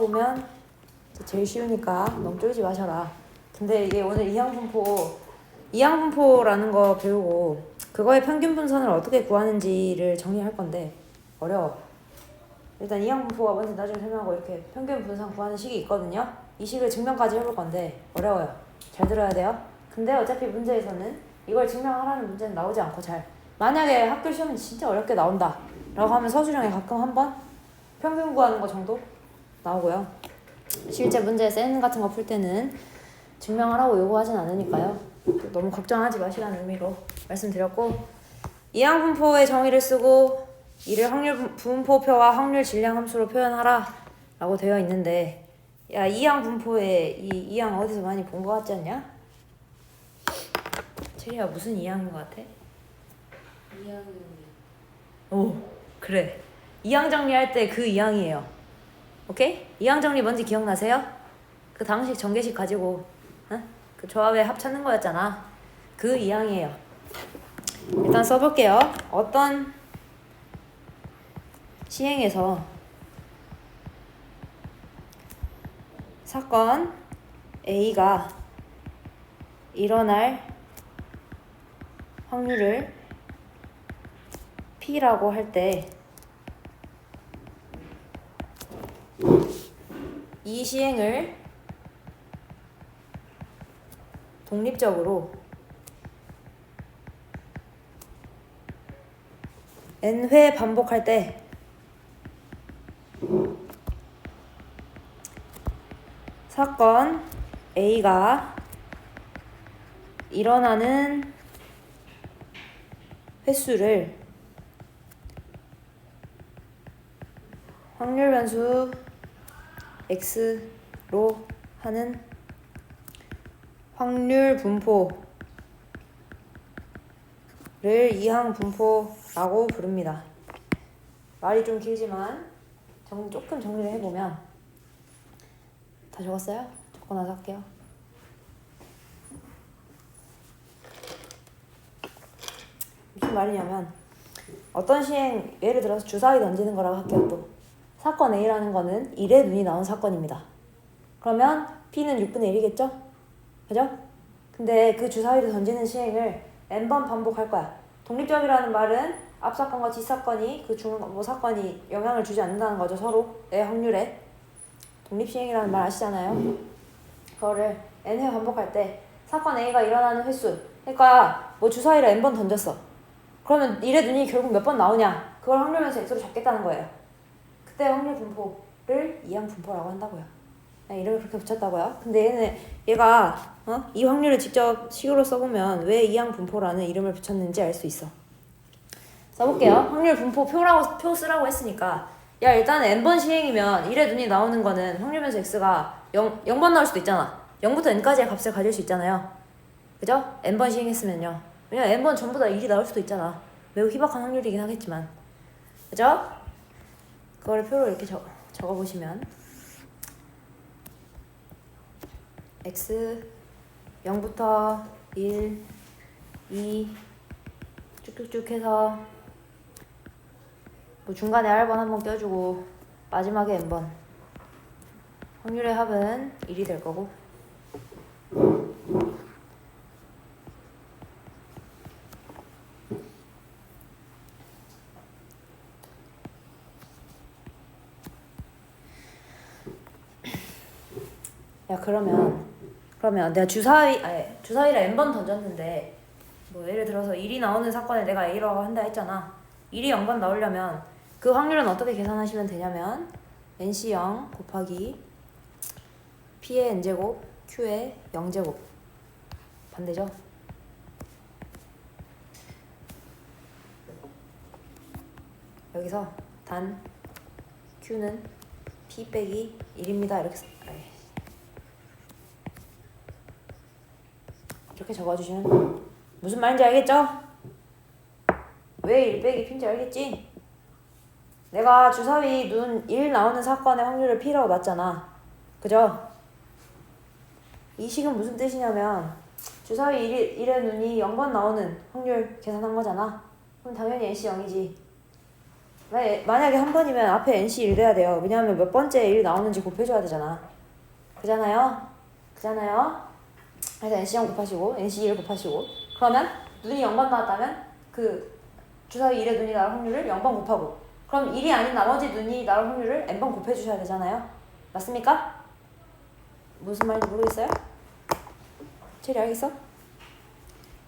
풀어보면 제일 쉬우니까 너무 쫄지 마셔라. 근데 이게 오늘 이항분포라는 거 배우고 그거의 평균 분선을 어떻게 구하는지를 정리할 건데 어려워. 일단 이항분포가 뭔지 나중에 설명하고 이렇게 평균 분선 구하는 식이 있거든요. 이 식을 증명까지 해볼 건데 어려워요. 잘 들어야 돼요. 근데 어차피 문제에서는 이걸 증명하라는 문제는 나오지 않고 만약에 학교 시험은 진짜 어렵게 나온다 라고 하면 서술형에 가끔 한번 평균 구하는 거 정도 나오고요. 실제 문제에서 N 같은 거 풀 때는 증명하라고 요구하진 않으니까요. 너무 걱정하지 마시라는 의미로 말씀드렸고, 이항분포의 정의를 쓰고 이를 확률 분포표와 확률 질량 함수로 표현하라 라고 되어 있는데, 야, 이항분포의 이항 어디서 많이 본 거 같지 않냐? 체리야, 무슨 이항인 거 같아? 이항이. 오, 그래. 이항 정리할 때 그 이항이에요. 오케이? 이항 정리 뭔지 기억나세요? 그 당식 전개식 가지고 그 조합의 합 찾는 거였잖아. 그 이항이에요. 일단 써볼게요. 어떤 시행에서 사건 A가 일어날 확률을 P라고 할 때 이 시행을 독립적으로 n회 반복할 때 사건 A가 일어나는 횟수를 확률 변수 x로 하는 확률 분포를 이항 분포라고 부릅니다. 말이 좀 길지만 조금 정리를 해보면, 다 적었어요? 적고 나서 할게요. 무슨 말이냐면, 어떤 시행, 예를 들어서 주사위 던지는 거라고 할게요. 또 사건 A라는 거는 1의 눈이 나온 사건입니다. 그러면 P는 6분의 1이겠죠? 그죠? 근데 그 주사위를 던지는 시행을 n번 반복할 거야. 독립적이라는 말은 앞 사건과 뒷 사건이 사건이 영향을 주지 않는다는 거죠. 서로의 확률에. 독립시행이라는 말 아시잖아요. 그거를 n회 반복할 때 사건 A가 일어나는 횟수, 그러니까 뭐 주사위를 n번 던졌어. 그러면 1의 눈이 결국 몇 번 나오냐, 그걸 확률 변수 x로 잡겠다는 거예요. 그때 확률 분포를 이항 분포라고 한다고요. 이름을 그렇게 붙였다고요. 근데 얘가 이 확률을 직접 식으로 써보면 왜 이항 분포라는 이름을 붙였는지 알 수 있어. 써볼게요. 확률 분포 표 쓰라고 했으니까, 야, 일단 n번 시행이면 1의 눈이 나오는 거는 확률 변수 x가 0번 나올 수도 있잖아. 0부터 n까지의 값을 가질 수 있잖아요. 그죠? n번 시행했으면요. 왜냐면 n번 전부 다 1이 나올 수도 있잖아. 매우 희박한 확률이긴 하겠지만. 그죠? 그거를 표로 이렇게 적어보시면 x 0부터 1, 2 쭉쭉쭉 해서 뭐 중간에 r번 한번 껴주고 마지막에 n번, 확률의 합은 1이 될 거고, 야, 그러면 내가 주사위를 n번 던졌는데, 뭐 예를 들어서 1이 나오는 사건을 내가 A라고 한다 했잖아. 1이 0번 나오려면 그 확률은 어떻게 계산하시면 되냐면 NC0 곱하기 P의 n제곱 Q의 0제곱 반대죠. 여기서 단 Q는 P 빼기 1입니다. 이렇게 적어주시면 무슨 말인지 알겠죠? 왜 1 빼기 P인지 알겠지? 내가 주사위 눈 1 나오는 사건의 확률을 P라고 놨잖아. 그죠? 이 식은 무슨 뜻이냐면 주사위 1의 눈이 0번 나오는 확률 계산한 거잖아. 그럼 당연히 NC 0이지. 만약에 한 번이면 앞에 NC 1 돼야 돼요. 왜냐하면 몇 번째 1 나오는지 곱해줘야 되잖아. 그잖아요? 그래서 NC 0 곱하시고 NC 1 곱하시고 그러면 눈이 0번 나왔다면 그 주사위 1의 눈이 나올 확률을 0번 곱하고 그럼 1이 아닌 나머지 눈이 나올 확률을 n번 곱해주셔야 되잖아요. 맞습니까? 무슨 말인지 모르겠어요? 체리 알겠어?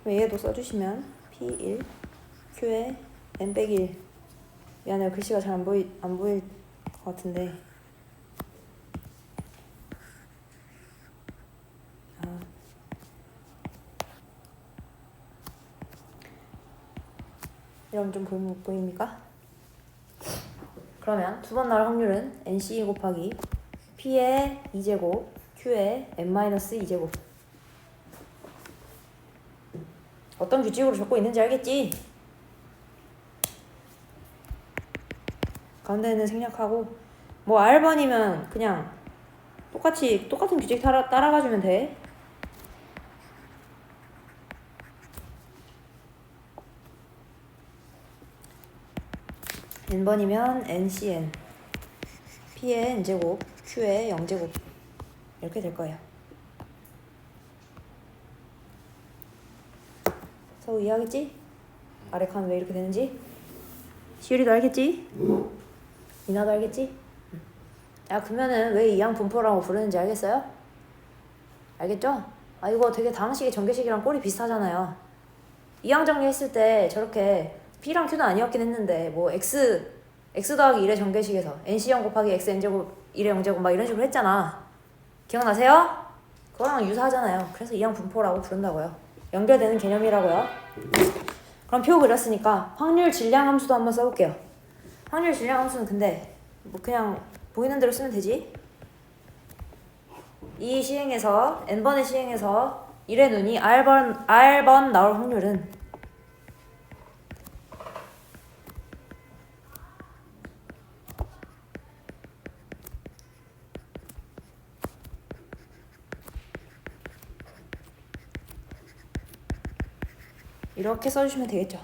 그럼 얘도 써주시면 P1 Q에 n 빼기 1 미안해요. 글씨가 잘 안 보일 것 같은데 이러면 좀 보입니까? 그러면 두 번 나올 확률은 NC 곱하기 P의 2제곱 Q의 n-2제곱 어떤 규칙으로 적고 있는지 알겠지? 가운데는 생략하고 뭐 R번이면 그냥 똑같은 규칙 따라가주면 돼. n번이면 ncn p의 n제곱 q의 0제곱 이렇게 될 거예요. 서우 이해하겠지? 아래 칸 왜 이렇게 되는지? 시율이도 알겠지? 이나도 알겠지? 야 그러면은 왜 이항 분포라고 부르는지 알겠어요? 알겠죠? 아 이거 되게 다항식의 전개식이랑 꼴이 비슷하잖아요. 이항 정리했을 때 저렇게 P랑 Q는 아니었긴 했는데 뭐 X 더하기 1의 전개식에서 NC0 곱하기 X N제곱 1의 0제곱 막 이런 식으로 했잖아. 기억나세요? 그거랑 유사하잖아요. 그래서 이항 분포라고 부른다고요. 연결되는 개념이라고요. 그럼 표 그렸으니까 확률 질량 함수도 한번 써볼게요. 확률 질량 함수는 근데 뭐 그냥 보이는 대로 쓰면 되지. 이 시행에서 n번의 시행에서 1의 눈이 R번 나올 확률은 이렇게 써주시면 되겠죠.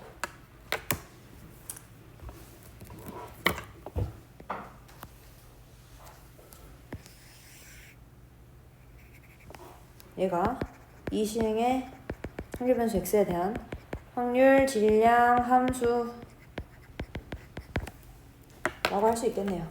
얘가 이 시행의 확률 변수 x에 대한 확률 질량 함수라고 할 수 있겠네요.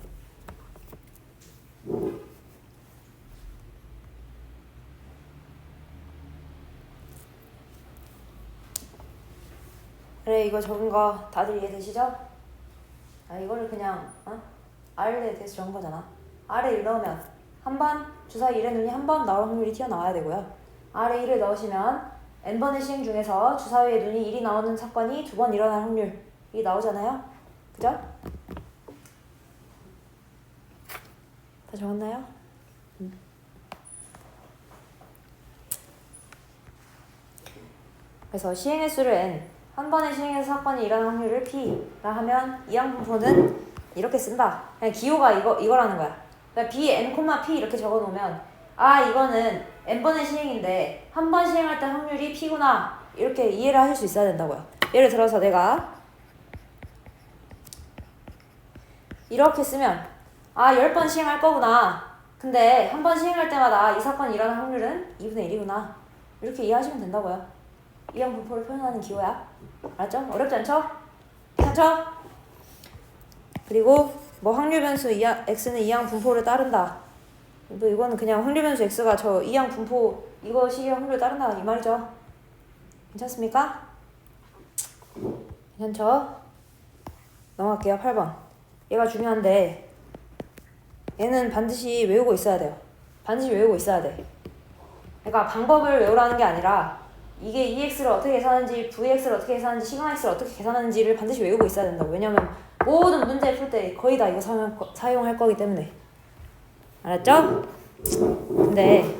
그래 이거 적은 거 다들 이해되시죠? 아 이거를 그냥 R에 대해서 적은 거잖아. R에 1 넣으면 한 번 주사위 1의 눈이 한 번 나올 확률이 튀어나와야 되고요. R에 1을 넣으시면 n번의 시행 중에서 주사위의 눈이 1이 나오는 사건이 2번 일어날 확률이 나오잖아요. 그죠? 다 적었나요? 그래서 시행의 수를 n 한 번의 시행에서 사건이 일어날 확률을 P라 하면 이항 분포는 이렇게 쓴다. 그냥 기호가 이거라는 거야. 그러니까 B, N, P 이렇게 적어 놓으면 아 이거는 n번의 시행인데 한 번 시행할 때 확률이 P구나 이렇게 이해를 하실 수 있어야 된다고요. 예를 들어서 내가 이렇게 쓰면 아 10번 시행할 거구나. 근데 한 번 시행할 때마다 이 사건이 일어날 확률은 2분의 1이구나. 이렇게 이해하시면 된다고요. 이항 분포를 표현하는 기호야. 알았죠? 어렵지 않죠? 괜찮죠? 그리고 뭐 확률 변수 x는 이항 분포를 따른다. 뭐 이거는 그냥 확률 변수 x가 저 이항 분포 이거 식의 확률을 따른다 이 말이죠. 괜찮습니까? 괜찮죠? 넘어갈게요. 8번. 얘가 중요한데 얘는 반드시 외우고 있어야 돼요. 반드시 외우고 있어야 돼. 그러니까 방법을 외우라는 게 아니라 이게 EX를 어떻게 계산하는지, VX를 어떻게 계산하는지, 시그마 X를 어떻게 계산하는지를 반드시 외우고 있어야 된다고. 왜냐면 모든 문제 풀 때 거의 다 이거 사용할 거기 때문에. 알았죠? 근데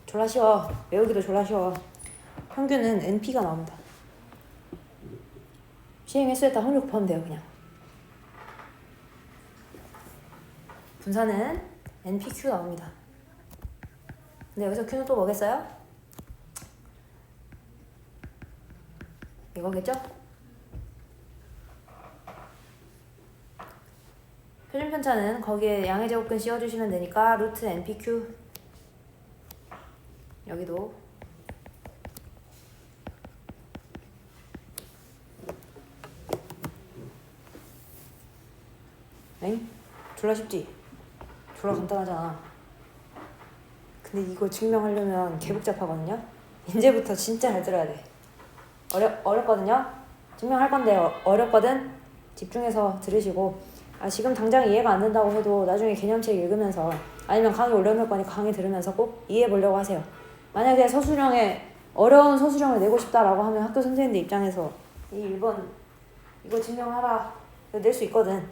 졸라 쉬워. 외우기도 졸라 쉬워. 평균은 NP가 나옵니다. 시행횟수에 따라 확률 곱하면 돼요. 그냥. 분산은 NPQ 나옵니다. 근데 여기서 Q는 또 뭐겠어요? 이거겠죠? 표준 편차는 거기에 양의 제곱근 씌워주시면 되니까 루트 NPQ. 여기도 엥? 졸라 쉽지? 졸라 간단하잖아. 근데 이거 증명하려면 개복잡하거든요? 이제부터 진짜 잘 들어야 돼. 어렵거든요? 증명할 건데 어렵거든? 집중해서 들으시고, 지금 당장 이해가 안 된다고 해도 나중에 개념책 읽으면서 아니면 강의 올려놓을 거니까 강의 들으면서 꼭 이해해 보려고 하세요. 만약에 어려운 서술형을 내고 싶다라고 하면 학교 선생님들 입장에서 이 1번 이거 증명하라 낼 수 있거든.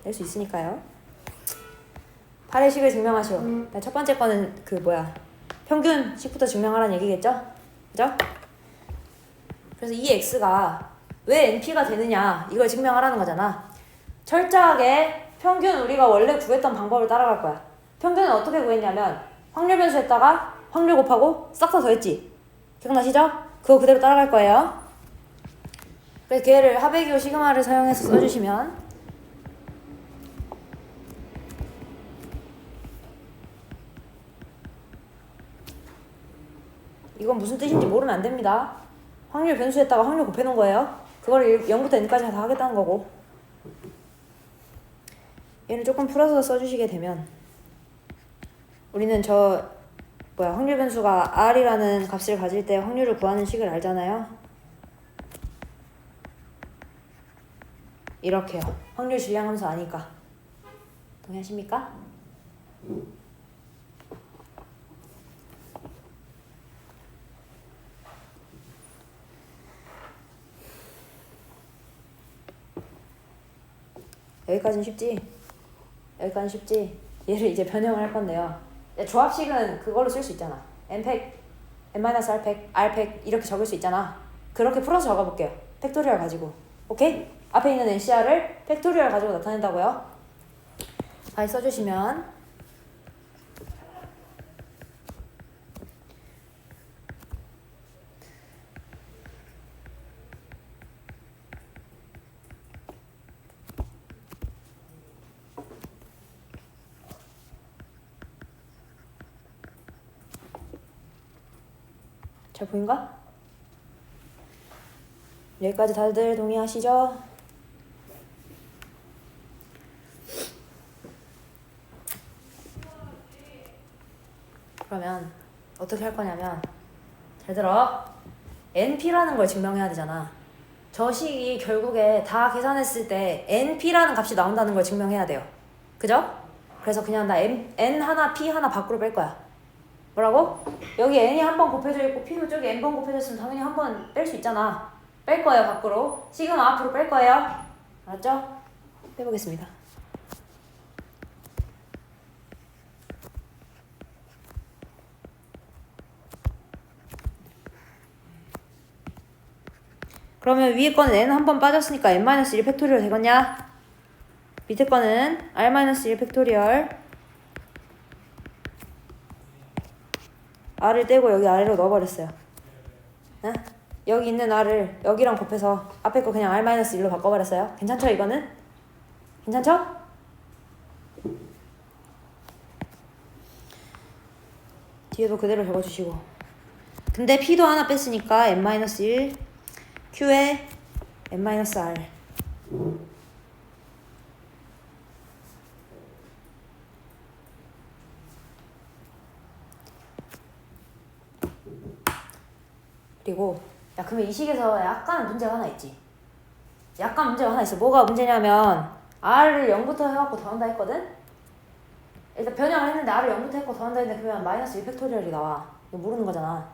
낼 수 있으니까요. 8의 식을 증명하시오. 첫 번째 거는 평균식부터 증명하라는 얘기겠죠? 그죠? 그래서 이 x가 왜 np가 되느냐 이걸 증명하라는 거잖아. 철저하게 평균 우리가 원래 구했던 방법을 따라갈 거야. 평균은 어떻게 구했냐면 확률 변수에다가 확률 곱하고 싹 다 더했지. 기억나시죠? 그거 그대로 따라갈 거예요. 그래서 걔를 하베기호 시그마를 사용해서 써주시면 이건 무슨 뜻인지 모르면 안 됩니다. 확률 변수에다가 확률 곱해놓은 거예요. 그걸 0부터 n까지 다 하겠다는 거고. 얘를 조금 풀어서 써주시게 되면 우리는 확률 변수가 r이라는 값을 가질 때 확률을 구하는 식을 알잖아요. 이렇게요. 확률 질량함수 아니까. 동의하십니까? 여기까지는 쉽지? 여기까지는 쉽지? 얘를 이제 변형을 할 건데요. 조합식은 그걸로 쓸 수 있잖아. n팩, n-r팩, r팩 이렇게 적을 수 있잖아. 그렇게 풀어서 적어볼게요. 팩토리얼 가지고. 오케이? 앞에 있는 ncr을 팩토리얼 가지고 나타낸다고요. 다시 써주시면 잘 보인가? 여기까지 다들 동의하시죠? 그러면 어떻게 할 거냐면 잘 들어. np라는 걸 증명해야 되잖아. 저 식이 결국에 다 계산했을 때 np라는 값이 나온다는 걸 증명해야 돼요. 그죠? 그래서 그냥 나 n 하나 p 하나 밖으로 뺄 거야. 뭐라고? 여기 n이 한 번 곱해져 있고 p도 저기 n번 곱해져 있으면 당연히 한 번 뺄 수 있잖아. 뺄 거예요 밖으로. 시그마 앞으로 뺄 거예요. 알았죠? 빼보겠습니다. 그러면 위에 거는 n 한 번 빠졌으니까 n-1 팩토리얼 되겠냐? 밑에 거는 r-1 팩토리얼 r을 떼고 여기 아래로 넣어버렸어요. 네? 여기 있는 r을 여기랑 곱해서 앞에 거 그냥 r-1로 바꿔버렸어요. 괜찮죠 이거는? 괜찮죠? 뒤에도 그대로 적어주시고. 근데 p도 하나 뺐으니까 n-1 q에 n-r 그리고 그러면 이 식에서 약간 문제가 하나 있지. 약간 문제가 하나 있어. 뭐가 문제냐면 r을 0부터 해갖고 더한다 했거든? 일단 변형을 했는데 r을 0부터 해갖고 더한다 했는데 그러면 -1 팩토리얼이 나와. 이거 모르는 거잖아.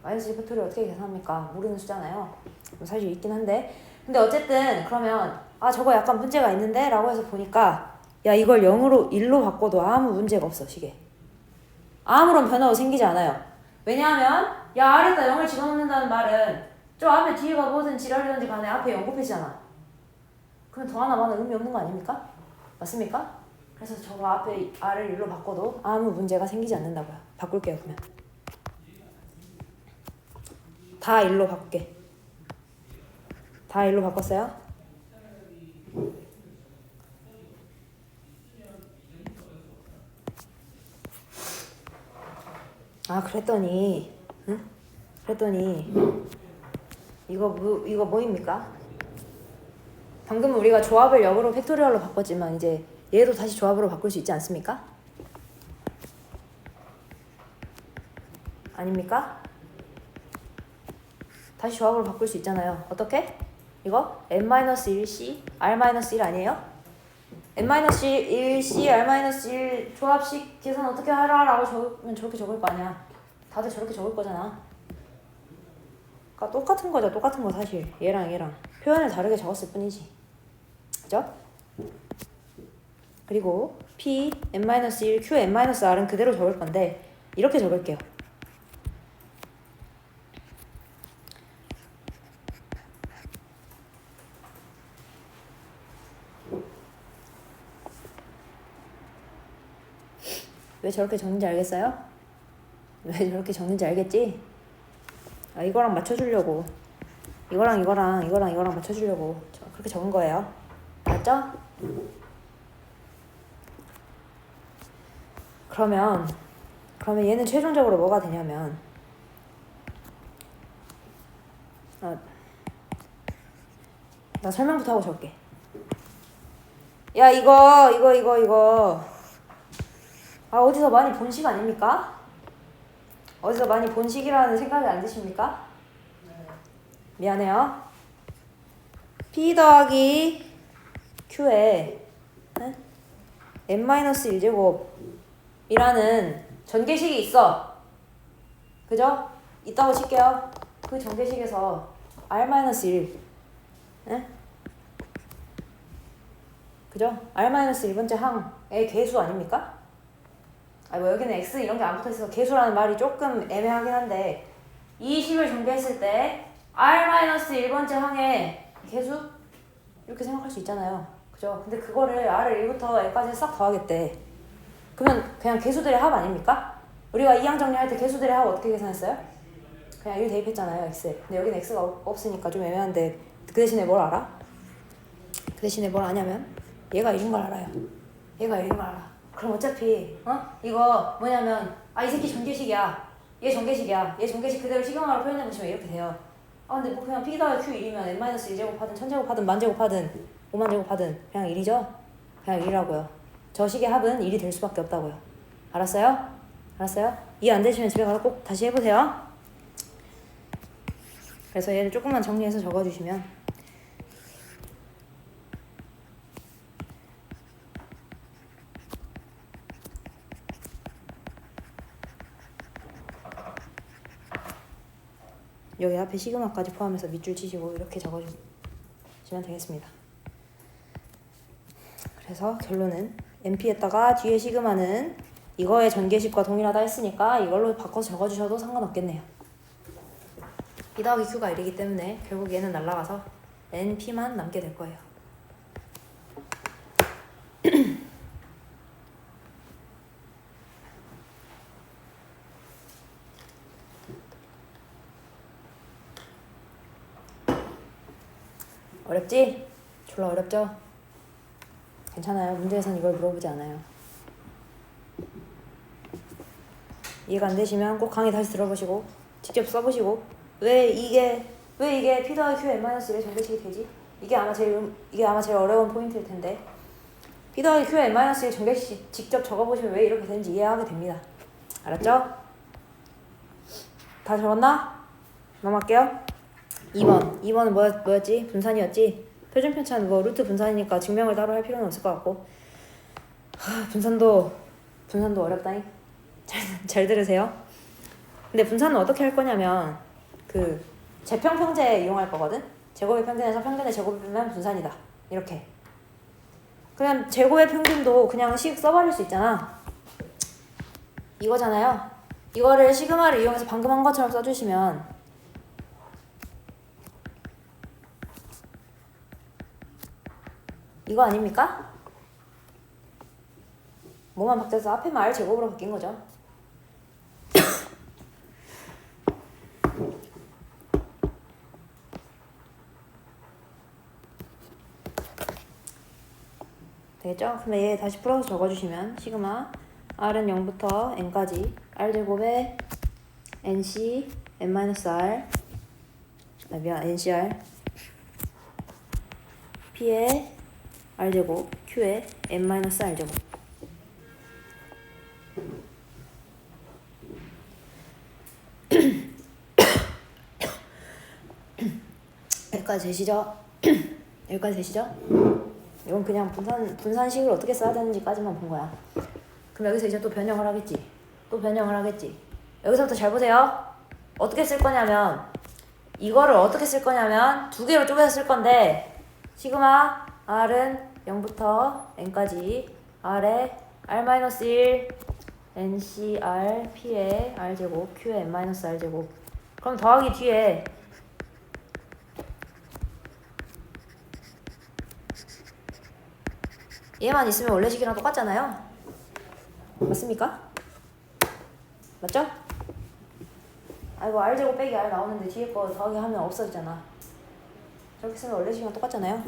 -1 팩토리얼 어떻게 계산합니까? 모르는 수잖아요. 사실 있긴 한데. 근데 어쨌든 그러면 저거 약간 문제가 있는데? 라고 해서 보니까 이걸 0으로 1로 바꿔도 아무 문제가 없어 식에. 아무런 변화도 생기지 않아요. 왜냐하면 r에다 0을 집어넣는다는 말은 저 앞에 뒤에가 뭐든 지랄이든지 간에 앞에 0 곱해지잖아. 그럼 더 하나 마나 의미 없는 거 아닙니까? 맞습니까? 그래서 저거 앞에 r을 1로 바꿔도 아무 문제가 생기지 않는다고요. 바꿀게요 그러면. 다 1로 바꿀게. 다 1로 바꿨어요? 아, 그랬더니 응? 그랬더니 이거 뭐입니까? 방금 우리가 조합을 역으로 팩토리얼로 바꿨지만 이제 얘도 다시 조합으로 바꿀 수 있지 않습니까? 아닙니까? 다시 조합으로 바꿀 수 있잖아요. 어떻게? 이거 n-1c r-1 아니에요? n-1c r-1 조합식 계산 어떻게 하라 라고 적으면 저렇게 적을 거 아니야. 다들 저렇게 적을 거잖아. 그러니까 똑같은 거죠. 똑같은 거 사실. 얘랑 표현을 다르게 적었을 뿐이지. 그죠? 그리고 p n-1 q n-r은 그대로 적을 건데 이렇게 적을게요. 왜 저렇게 적는지 알겠어요? 왜 저렇게 적는지 알겠지? 아, 이거랑 맞춰주려고. 이거랑 맞춰주려고 그렇게 적은 거예요. 알았죠? 그러면 얘는 최종적으로 뭐가 되냐면 나 설명부터 하고 적을게. 야, 이거 아, 어디서 많이 본 식 아닙니까? 어디서 많이 본 식이라는 생각이 안 드십니까? 미안해요. P 더하기 Q에 n-1제곱이라는 전개식이 있어. 그죠? 있다고 칠게요. 그 전개식에서 r-1 그죠? r-1번째 항의 계수 아닙니까? 아, 뭐 여기는 x 이런 게 안 붙어있어서 계수라는 말이 조금 애매하긴 한데 이 식을 전개했을 때 r-1번째 항의 계수? 이렇게 생각할 수 있잖아요. 그죠? 근데 그거를 r을 1부터 n까지 싹 더하겠대. 그러면 그냥 계수들의 합 아닙니까? 우리가 이항 정리할 때 계수들의 합 어떻게 계산했어요? 그냥 1 대입했잖아요, x에. 근데 여기는 x가 없으니까 좀 애매한데 그 대신에 뭘 알아? 그 대신에 뭘 아냐면 얘가 1인 걸 알아요. 얘가 1인 걸 알아. 그럼 어차피 이거 뭐냐면 이 새끼 전개식이야. 얘 전개식이야. 얘 전개식 그대로 시그마로 표현해보시면 이렇게 돼요. 근데 뭐 그냥 p 더하기 q 1이면 n-1제곱하든 1000제곱하든 만제곱하든 5만제곱하든 그냥 1이죠? 그냥 1이라고요. 저 식의 합은 1이 될 수밖에 없다고요. 알았어요? 알았어요? 이해 안 되시면 집에 가서 꼭 다시 해보세요. 그래서 얘를 조금만 정리해서 적어주시면 여기 앞에 시그마까지 포함해서 밑줄 치시고 이렇게 적어주시면 되겠습니다. 그래서 결론은 NP에다가 뒤에 시그마는 이거의 전개식과 동일하다 했으니까 이걸로 바꿔서 적어주셔도 상관없겠네요. P 더하기 Q가 1이기 때문에 결국 얘는 날라가서 NP만 남게 될 거예요. 어렵지? 졸라 어렵죠? 괜찮아요. 문제에선 이걸 물어보지 않아요. 이해가 안 되시면 꼭 강의 다시 들어보시고 직접 써보시고 왜 이게 P 더하기 Q n-1의 전개식이 되지? 이게 아마 제일 어려운 포인트일 텐데 P 더하기 Q n-1의 전개식 직접 적어보시면 왜 이렇게 되는지 이해하게 됩니다. 알았죠? 다 적었나? 넘어갈게요. 2번은 뭐였지? 분산이었지? 표준편차는 뭐 루트 분산이니까 증명을 따로 할 필요는 없을 것 같고 분산도 어렵다잉. 잘 들으세요. 근데 분산은 어떻게 할 거냐면 그 제평평제 이용할 거거든. 제곱의 평균에서 평균의 제곱이면 분산이다. 이렇게. 그냥 제곱의 평균도 그냥 식 써버릴 수 있잖아. 이거잖아요. 이거를 시그마를 이용해서 방금 한 것처럼 써주시면 이거 아닙니까? 뭐만 바뀌어서 앞에만 r 제곱으로 바뀐 거죠. 되겠죠? 그럼 얘 다시 풀어서 적어주시면 시그마 r은 0부터 n까지 r 제곱에 NC n-r 미안 NCR P의 R제곱 Q의 n-r제곱 여기까지 되시죠? 여기까지 되시죠? 이건 그냥 분산식을 어떻게 써야 되는지까지만 본 거야. 그럼 여기서 이제 또 변형을 하겠지. 또 변형을 하겠지. 여기서부터 잘 보세요. 어떻게 쓸 거냐면 이거를 어떻게 쓸 거냐면 두 개로 쪼개서 쓸 건데 시그마 R은 0부터 N까지 R에 R-1 NCR P의 R제곱 Q의 n-R제곱 그럼 더하기 뒤에 얘만 있으면 원래식이랑 똑같잖아요. 맞습니까? 맞죠? 아이고 R제곱 빼기 R 나오는데 뒤에 거 더하기 하면 없어지잖아. 저렇게 쓰면 원래식이랑 똑같잖아요.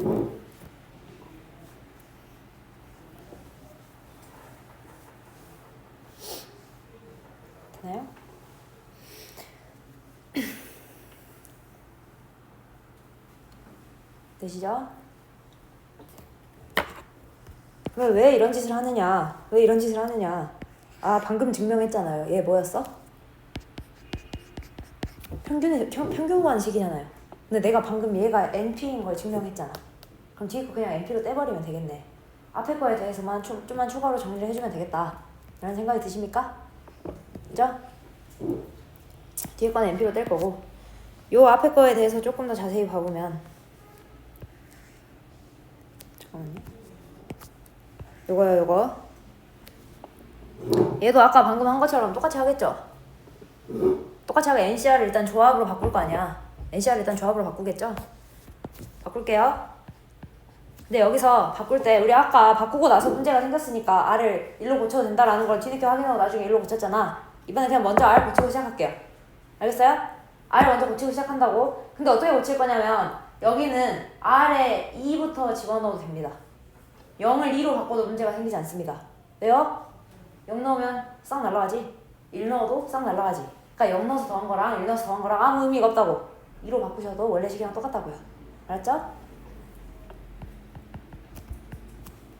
되나요? 되시죠? 그럼 왜 이런 짓을 하느냐? 왜 이런 짓을 하느냐? 아 방금 증명했잖아요. 얘 뭐였어? 평균 관식이잖아요. 근데 내가 방금 얘가 NP인 걸 증명했잖아. 그럼 뒤에 거 그냥 NP로 떼버리면 되겠네. 앞에 거에 대해서만 좀만 추가로 정리를 해주면 되겠다 라는 생각이 드십니까? 그죠? 뒤에 거는 NP로 뗄 거고 요 앞에 거에 대해서 조금 더 자세히 봐보면 잠깐만요. 요거요 요거 얘도 아까 방금 한 것처럼 똑같이 하겠죠? 똑같이 하고 NCR을 일단 조합으로 바꿀 거 아니야. NCR을 일단 조합으로 바꾸겠죠? 바꿀게요. 근데 여기서 바꿀 때 우리 아까 바꾸고 나서 문제가 생겼으니까 R을 1로 고쳐도 된다라는 걸 뒤늦게 확인하고 나중에 1로 고쳤잖아. 이번에 그냥 먼저 R 고치고 시작할게요. 알겠어요? R 먼저 고치고 시작한다고. 근데 어떻게 고칠 거냐면 여기는 R에 2부터 집어넣어도 됩니다. 0을 2로 바꿔도 문제가 생기지 않습니다. 왜요? 0 넣으면 싹 날라가지. 1 넣어도 싹 날라가지. 그러니까 0 넣어서 더한 거랑 1 넣어서 더한 거랑 아무 의미가 없다고. 2로 바꾸셔도 원래식이랑 똑같다고요. 알았죠?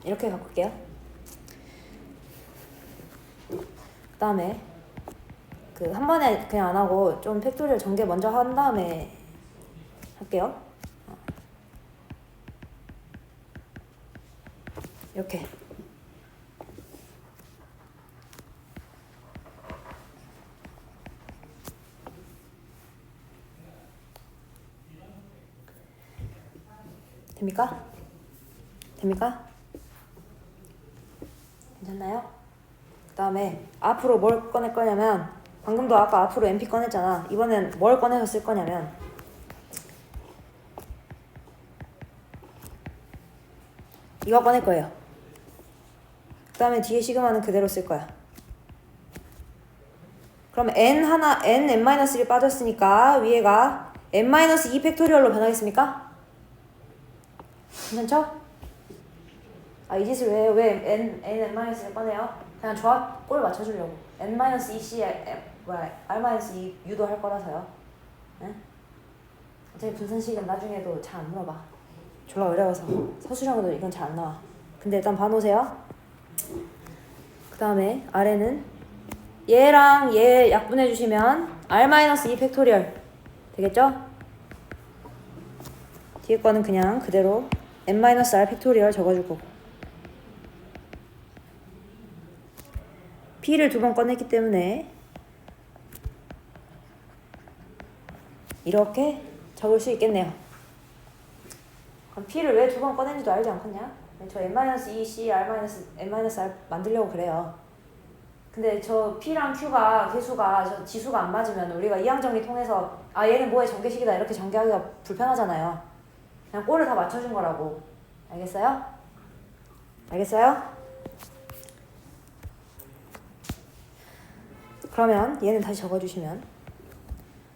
이렇게 바꿀게요. 그 다음에 그 한 번에 그냥 안 하고 좀 팩토리얼 전개 먼저 한 다음에 할게요. 이렇게 됩니까? 됩니까? 괜찮나요? 그 다음에 앞으로 뭘 꺼낼 거냐면 방금도 아까 앞으로 MP 꺼냈잖아. 이번엔 뭘 꺼내서 쓸 거냐면 이거 꺼낼 거예요. 그 다음에 뒤에 시그마는 그대로 쓸 거야. 그럼 n-1이 빠졌으니까 위에가 n-2 팩토리얼로 변하겠습니까? 괜찮죠? 아, 이 짓을 왜 n-을 꺼내요? 그냥 조합 꼴 맞춰주려고. n-2c, r-2 u도 할 거라서요. 응? 어차피 분산식은 나중에도 잘 안 물어봐. 졸라 어려워서. 서술형으로 이건 잘 안 나와. 근데 일단 봐놓으세요. 그 다음에 아래는 얘랑 얘 약분해주시면 r-2 팩토리얼 되겠죠? 뒤에 거는 그냥 그대로 n-r 팩토리얼 적어줄 거고 p를 두 번 꺼냈기 때문에 이렇게 적을 수 있겠네요. 그럼 p를 왜 두 번 꺼낸지도 알지 않겠냐? 저 n-2c, n-r 만들려고 그래요. 근데 저 p랑 q가 개수가 저 지수가 안 맞으면 우리가 이항정리 통해서 아 얘는 뭐의 전개식이다 이렇게 전개하기가 불편하잖아요. 그냥 꼴을 다 맞춰준 거라고. 알겠어요? 알겠어요? 그러면 얘는 다시 적어주시면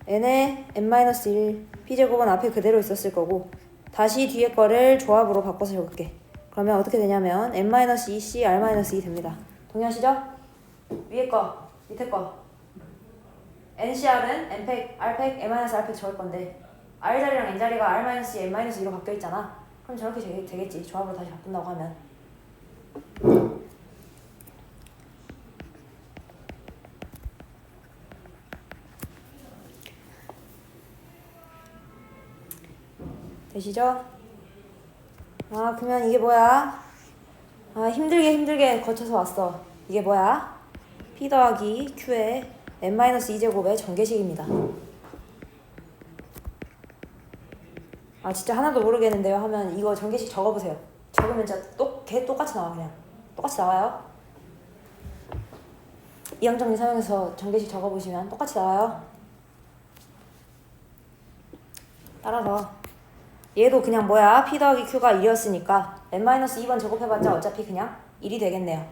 n의 n-1 p제곱은 앞에 그대로 있었을 거고 다시 뒤에 거를 조합으로 바꿔서 적을게. 그러면 어떻게 되냐면 n-2c r-2 됩니다. 동의하시죠? 위에 거, 밑에 거 NCR은 N팩, R팩, N-R팩 적을 건데 R 자리랑 N 자리가 R-N-2로 바뀌어 있잖아. 그럼 저렇게 되겠지. 조합으로 다시 바꾼다고 하면. 되시죠? 아, 그러면 이게 뭐야? 아, 힘들게 거쳐서 왔어. 이게 뭐야? P 더하기 Q의 N-2제곱의 전개식입니다. 아, 진짜 하나도 모르겠는데요 하면 이거 전개식 적어보세요. 적으면 진짜 걔 똑같이 나와. 그냥 똑같이 나와요. 이항정리 사용해서 전개식 적어보시면 똑같이 나와요. 따라서 얘도 그냥 뭐야? P 더하기 Q가 1이었으니까 N-2번 제곱해봤자 어차피 그냥 1이 되겠네요.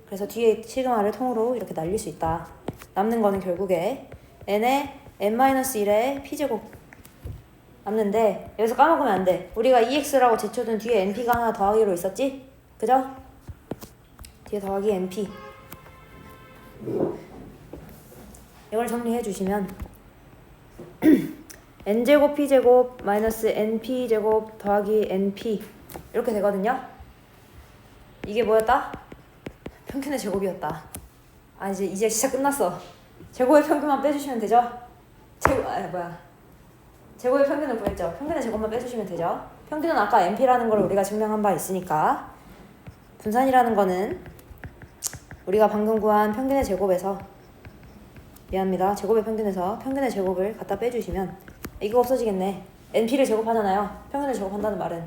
그래서 뒤에 시그마를 통으로 이렇게 날릴 수 있다. 남는 거는 결국에 N의 N-1의 P제곱 남는데 여기서 까먹으면 안 돼. 우리가 EX라고 제쳐둔 뒤에 NP가 하나 더하기로 있었지? 그죠? 뒤에 더하기 NP 이걸 정리해 주시면 N제곱 P제곱 마이너스 NP제곱 더하기 NP 이렇게 되거든요. 이게 뭐였다? 평균의 제곱이었다. 아, 이제 진짜 끝났어. 제곱의 평균만 빼주시면 되죠? 제곱의 평균을 구했죠. 평균의 제곱만 빼주시면 되죠. 평균은 아까 NP라는 걸 우리가 증명한 바 있으니까 분산이라는 거는 우리가 방금 구한 평균의 제곱에서 미안합니다. 제곱의 평균에서 평균의 제곱을 갖다 빼주시면 이거 없어지겠네. NP를 제곱하잖아요. 평균을 제곱한다는 말은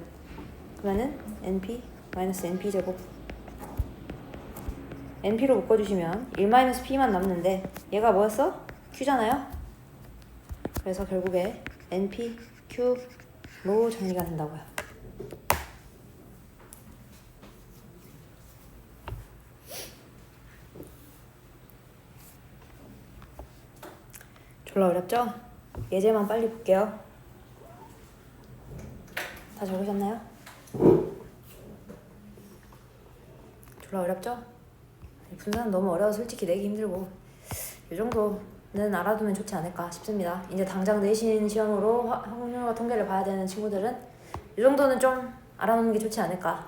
그러면은 NP 마이너스 NP 제곱 NP로 묶어주시면 1-P만 남는데 얘가 뭐였어? Q잖아요? 그래서 결국에 NP, Q로 정리가 된다고요. 졸라 어렵죠? 예제만 빨리 볼게요. 다 적으셨나요? 졸라 어렵죠? 분산은 너무 어려워서 솔직히 내기 힘들고 이 정도는 알아두면 좋지 않을까 싶습니다. 이제 당장 내신 시험으로 확률과 통계를 봐야 되는 친구들은 이 정도는 좀 알아놓는 게 좋지 않을까.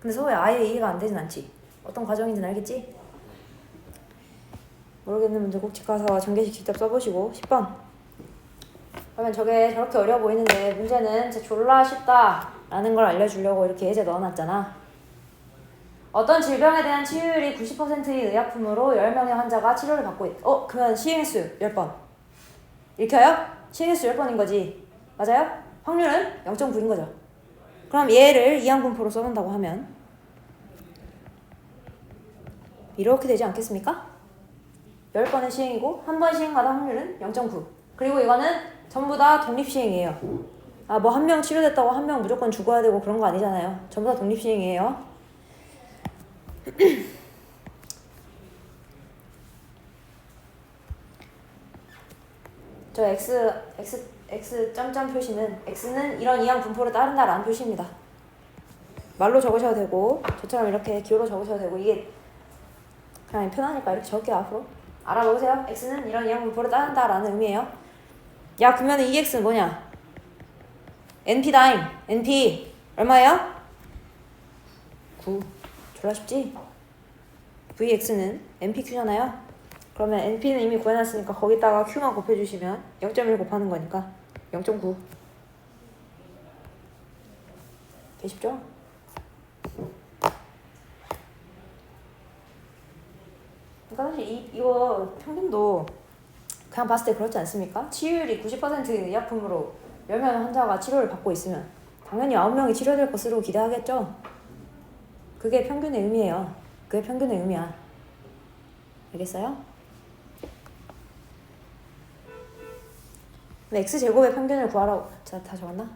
근데 서울에 아예 이해가 안 되진 않지. 어떤 과정인지는 알겠지? 모르겠는 분들 꼭 집 가서 전개식 직접 써보시고 10번 그러면 저게 저렇게 어려워 보이는데 문제는 진짜 졸라 쉽다 라는 걸 알려주려고 이렇게 예제 넣어놨잖아. 어떤 질병에 대한 치유율이 90%인 의약품으로 10명의 환자가 치료를 받고 그러면 시행수 10번 읽혀요? 시행수 10번인 거지. 맞아요? 확률은 0.9인 거죠. 그럼 얘를 이항분포로 써본다고 하면 이렇게 되지 않겠습니까? 10번의 시행이고 한 번 시행마다 확률은 0.9. 그리고 이거는 전부 다 독립시행이에요. 아, 뭐 한 명 치료됐다고 한 명 무조건 죽어야 되고 그런 거 아니잖아요. 전부 다 독립시행이에요. 저 x 점점 표시는 x는 이런 이항 분포를 따른다라는 표시입니다. 말로 적으셔도 되고 저처럼 이렇게 기호로 적으셔도 되고 이게 그냥 편하니까 이렇게 적을게요. 앞으로 알아보세요. x는 이런 이항 분포를 따른다라는 의미예요. 야, 그러면 이 x는 뭐냐? np다잉. np 얼마예요? 9. 졸라 쉽지? vx는 npq잖아요. 그러면 np는 이미 구해놨으니까 거기다가 q만 곱해주시면 0.1 곱하는 거니까 0.9. 되게 쉽죠? 그러니까 사실 이거 평균도 그냥 봤을 때 그렇지 않습니까? 치유율이 90%인 의약품으로 10명의 환자가 치료를 받고 있으면 당연히 9명이 치료될 것으로 기대하겠죠? 그게 평균의 의미예요. 그게 평균의 의미야. 알겠어요? x제곱의 평균을 구하라고 다 적었나?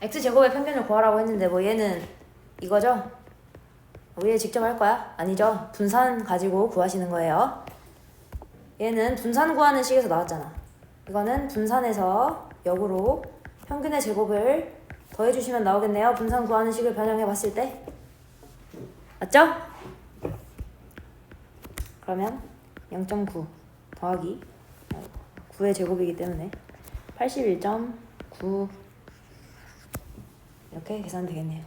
x제곱의 평균을 구하라고 했는데 뭐 얘는 이거죠? 위에 직접 할 거야? 아니죠. 분산 가지고 구하시는 거예요. 얘는 분산 구하는 식에서 나왔잖아. 이거는 분산에서 역으로 평균의 제곱을 더해주시면 나오겠네요. 분산 구하는 식을 변형해 봤을 때. 맞죠? 그러면 0.9 더하기 9의 제곱이기 때문에 81.9 이렇게 계산되겠네요.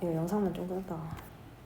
이거 영상만 좀 끊었다가